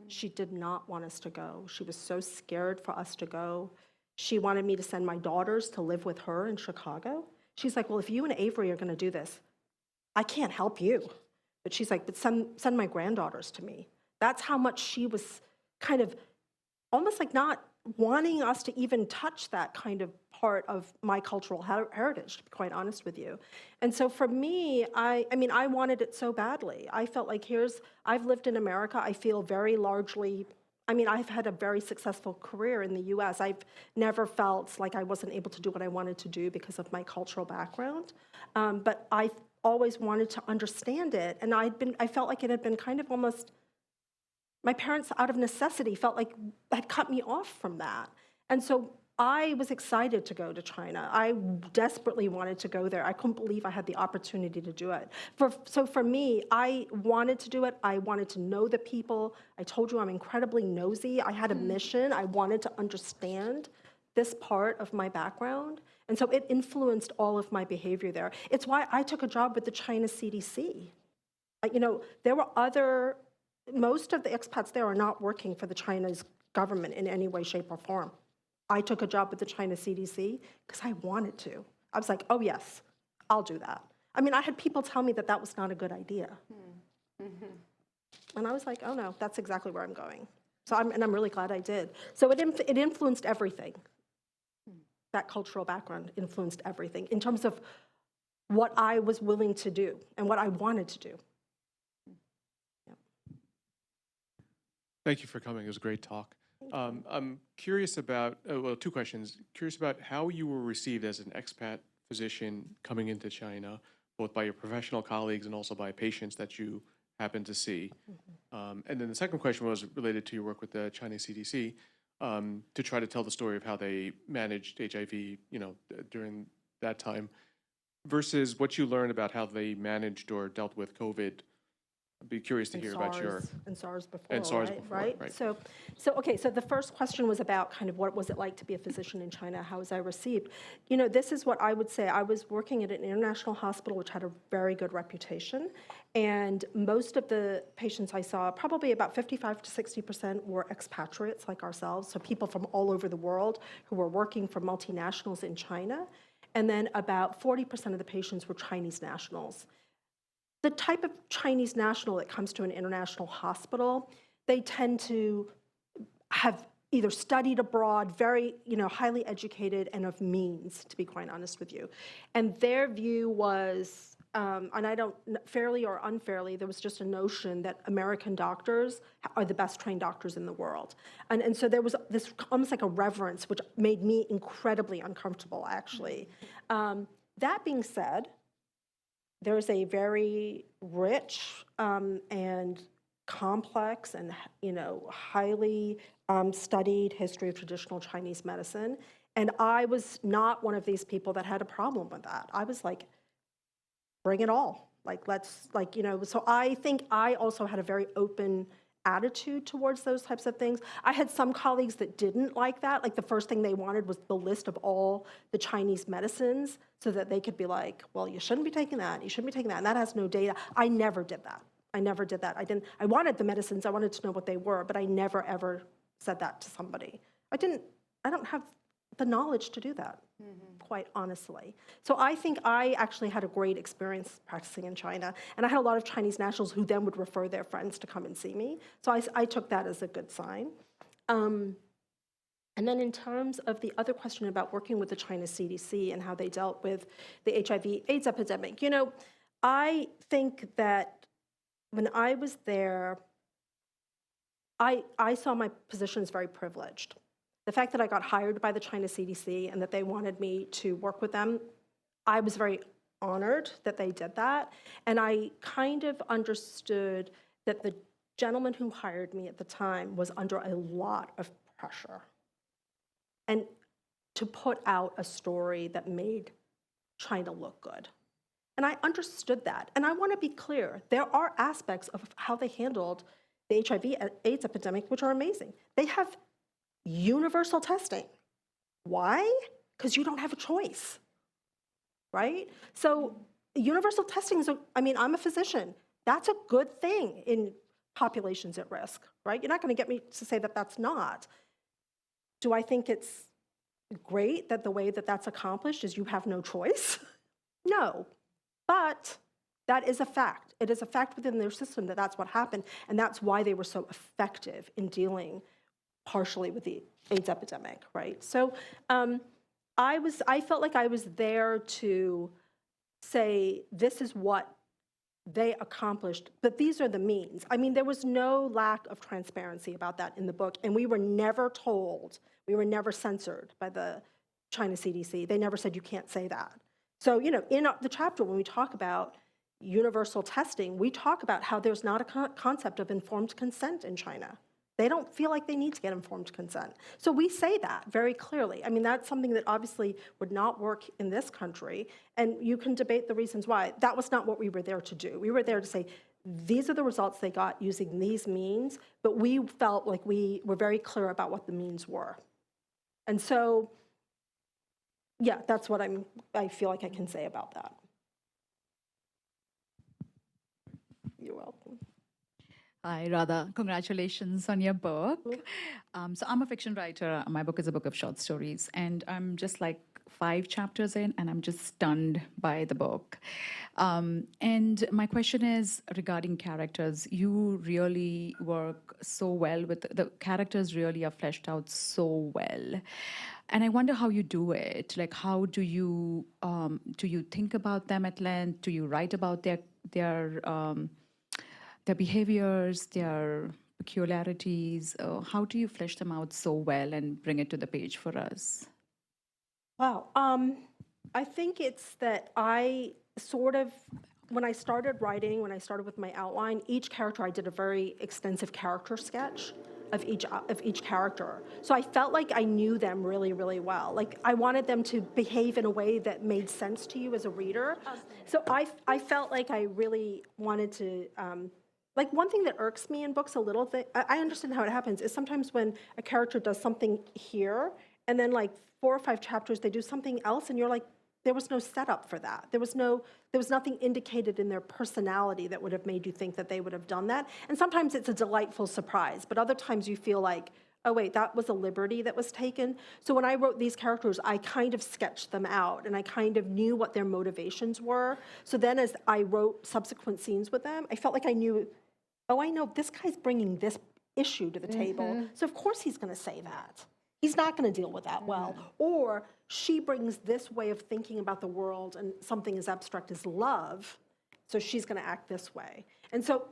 B: She did not want us to go. She was so scared for us to go. She wanted me to send my daughters to live with her in Chicago. She's like, well, if you and Avery are going to do this, I can't help you. But she's like, but send my granddaughters to me. That's how much she was kind of almost like not wanting us to even touch that kind of part of my cultural heritage, to be quite honest with you. And so for me, I mean, I wanted it so badly. I felt like I've lived in America. I feel very largely, I mean, I've had a very successful career in the US. I've never felt like I wasn't able to do what I wanted to do because of my cultural background. But I always wanted to understand it. And I felt like it had been kind of almost, my parents, out of necessity, felt like had cut me off from that. And so I was excited to go to China. I desperately wanted to go there. I couldn't believe I had the opportunity to do it. So for me, I wanted to do it. I wanted to know the people. I told you I'm incredibly nosy. I had a mission. I wanted to understand this part of my background. And so it influenced all of my behavior there. It's why I took a job with the China CDC. There were most of the expats there are not working for the China's government in any way, shape, or form. I took a job with the China CDC because I wanted to. I was like, oh yes, I'll do that. I mean, I had people tell me that that was not a good idea. And I was like, oh no, that's exactly where I'm going. So I'm really glad I did. So it influenced everything. That cultural background influenced everything in terms of what I was willing to do and what I wanted to do.
E: Thank you for coming. It was a great talk. I'm curious about, well, two questions. Curious about how you were received as an expat physician coming into China, both by your professional colleagues and also by patients that you happened to see. And then the second question was related to your work with the China CDC to try to tell the story of how they managed HIV, during that time, versus what you learned about how they managed or dealt with COVID. I'd be curious to hear about your...
B: And SARS before,
E: And SARS before,
B: right?
E: right.
B: So the first question was about kind of what was it like to be a physician in China? How was I received? This is what I would say. I was working at an international hospital, which had a very good reputation. And most of the patients I saw, probably about 55 to 60% were expatriates like ourselves. So people from all over the world who were working for multinationals in China. And then about 40% of the patients were Chinese nationals. The type of Chinese national that comes to an international hospital, they tend to have either studied abroad, very, highly educated, and of means, to be quite honest with you. And their view was, and I don't, fairly or unfairly, there was just a notion that American doctors are the best trained doctors in the world. And so there was this almost like a reverence, which made me incredibly uncomfortable, actually. That being said, there's a very rich and complex and highly studied history of traditional Chinese medicine. And I was not one of these people that had a problem with that. I was like, bring it all. So I think I also had a very open attitude towards those types of things. I had some colleagues that didn't like that. Like the first thing they wanted was the list of all the Chinese medicines so that they could be like, well, you shouldn't be taking that, you shouldn't be taking that, and that has no data. I never did that. I wanted the medicines, I wanted to know what they were, but I never ever said that to somebody. I don't have the knowledge to do that, quite honestly. So I think I actually had a great experience practicing in China, and I had a lot of Chinese nationals who then would refer their friends to come and see me. So I took that as a good sign. And then in terms of the other question about working with the China CDC and how they dealt with the HIV/AIDS epidemic, I think that when I was there, I saw my position as very privileged. The fact that I got hired by the China CDC and that they wanted me to work with them, I was very honored that they did that. And I kind of understood that the gentleman who hired me at the time was under a lot of pressure. And to put out a story that made China look good. And I understood that. And I want to be clear, there are aspects of how they handled the HIV/AIDS epidemic which are amazing. They have universal testing. Why? Because you don't have a choice, right? So universal testing is, I'm a physician. That's a good thing in populations at risk, right? You're not going to get me to say that that's not. Do I think it's great that the way that that's accomplished is you have no choice? No, but that is a fact. It is a fact within their system that that's what happened, and that's why they were so effective in dealing partially with the AIDS epidemic, right? So I felt like I was there to say, this is what they accomplished, but these are the means. There was no lack of transparency about that in the book, and we were never told, we were never censored by the China CDC. They never said, you can't say that. So, in the chapter, when we talk about universal testing, we talk about how there's not a concept of informed consent in China. They don't feel like they need to get informed consent. So we say that very clearly. That's something that obviously would not work in this country, and you can debate the reasons why. That was not what we were there to do. We were there to say, these are the results they got using these means, but we felt like we were very clear about what the means were. And so, yeah, that's what I feel like I can say about that. You're
D: Hi, Radha. Congratulations on your book. So I'm a fiction writer. My book is a book of short stories, and I'm just like 5 chapters in, and I'm just stunned by the book. And my question is regarding characters. You really work so well with the characters. Really are fleshed out so well, and I wonder how you do it. Like, how do you think about them at length? Do you write about their behaviors, their peculiarities? How do you flesh them out so well and bring it to the page for us?
B: Wow. I think it's that I sort of, when I started writing, when I started with my outline, each character I did a very extensive character sketch of each character. So I felt like I knew them really, really well. Like I wanted them to behave in a way that made sense to you as a reader. So I felt like I really wanted to. Like one thing that irks me in books a little bit, I understand how it happens, is sometimes when a character does something here, and then like 4 or 5 chapters they do something else, and you're like, there was no setup for that. There was nothing indicated in their personality that would have made you think that they would have done that. And sometimes it's a delightful surprise, but other times you feel like, oh wait, that was a liberty that was taken. So when I wrote these characters, I kind of sketched them out, and I kind of knew what their motivations were. So then as I wrote subsequent scenes with them, I felt like I knew, oh, I know this guy's bringing this issue to the table, so of course he's going to say that. He's not going to deal with that well. Or she brings this way of thinking about the world and something as abstract as love, so she's going to act this way. And so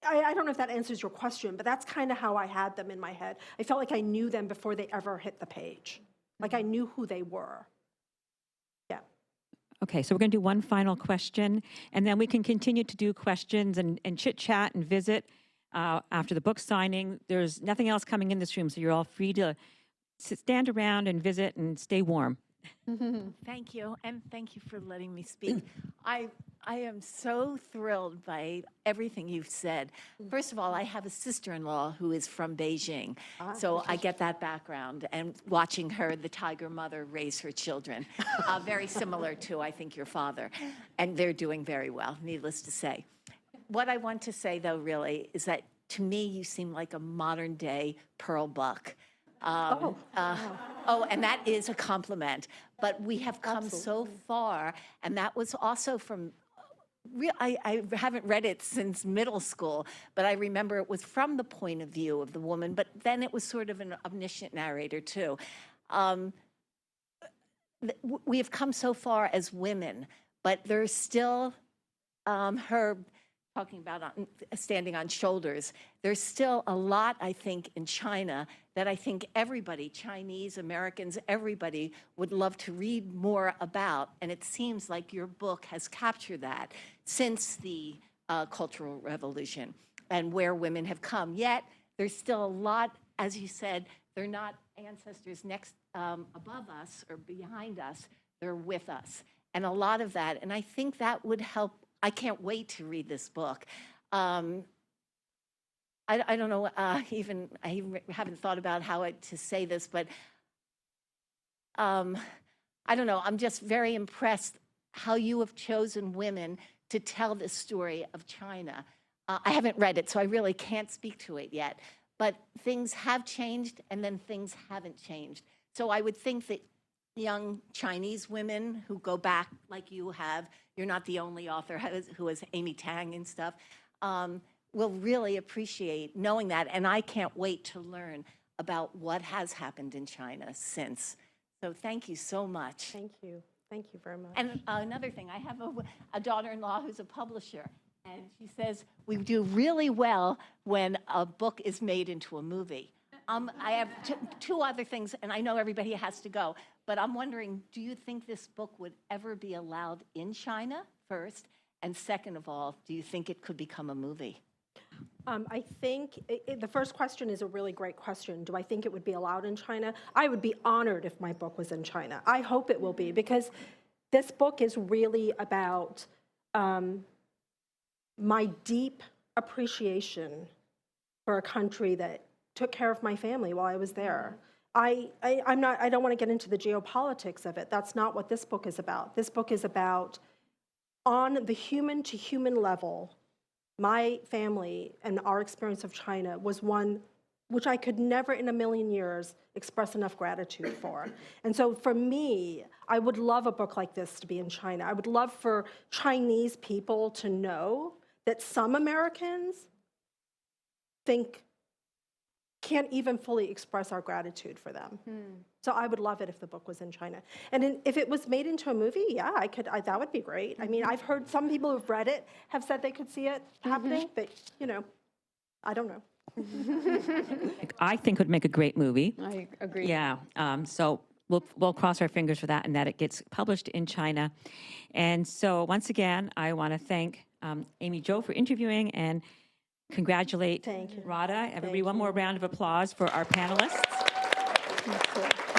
B: I don't know if that answers your question, but that's kind of how I had them in my head. I felt like I knew them before they ever hit the page. Like I knew who they were. Yeah.
A: Okay, so we're going to do one final question, and then we can continue to do questions and chit-chat and visit after the book signing. There's nothing else coming in this room, so you're all free to stand around and visit and stay warm.
F: Thank you, and thank you for letting me speak. I am so thrilled by everything you've said. First of all, I have a sister-in-law who is from Beijing, so I get that background, and watching her, the tiger mother, raise her children, very similar to, I think, your father, and they're doing very well, needless to say. What I want to say, though, really, is that to me, you seem like a modern-day Pearl Buck. Oh, and that is a compliment. But we have come so far, and that was also from. I haven't read it since middle school, but I remember it was from the point of view of the woman. But then it was sort of an omniscient narrator too. We have come so far as women, but there's still her. Talking about standing on shoulders, there's still a lot, I think, in China that I think everybody, Chinese, Americans, everybody would love to read more about. And it seems like your book has captured that since the Cultural Revolution and where women have come. Yet there's still a lot, as you said, they're not ancestors next above us or behind us, they're with us. And a lot of that, and I think that would help. I can't wait to read this book. I don't know, I haven't thought about how to say this, but I don't know, I'm just very impressed how you have chosen women to tell this story of China. I haven't read it, so I really can't speak to it yet, but things have changed and then things haven't changed. So I would think that young Chinese women who go back like you have, you're not the only author who has Amy Tang and stuff, will really appreciate knowing that. And I can't wait to learn about what has happened in China since. So thank you so much.
B: Thank you. Thank you very much.
F: And another thing, I have a daughter-in-law who's a publisher, and she says, we do really well when a book is made into a movie. I have two other things, and I know everybody has to go, but I'm wondering, do you think this book would ever be allowed in China, first? And second of all, do you think it could become a movie?
B: I think the first question is a really great question. Do I think it would be allowed in China? I would be honored if my book was in China. I hope it will be, because this book is really about my deep appreciation for a country that took care of my family while I was there. I don't want to get into the geopolitics of it. That's not what this book is about. This book is about, on the human to human level, my family and our experience of China was one which I could never in a million years express enough gratitude for. And so for me, I would love a book like this to be in China. I would love for Chinese people to know that some Americans can't even fully express our gratitude for them. So I would love it if the book was in China. And if it was made into a movie, yeah, that would be great. I mean, I've heard some people who've read it have said they could see it happening, but I don't know.
A: I think would make a great movie.
C: I agree.
A: Yeah. So we'll cross our fingers for that and that it gets published in China. And so once again, I want to thank Amy Jo for interviewing and congratulate
B: Thank you.
A: Radha. Everybody, one more round of applause for our panelists.
B: Cool.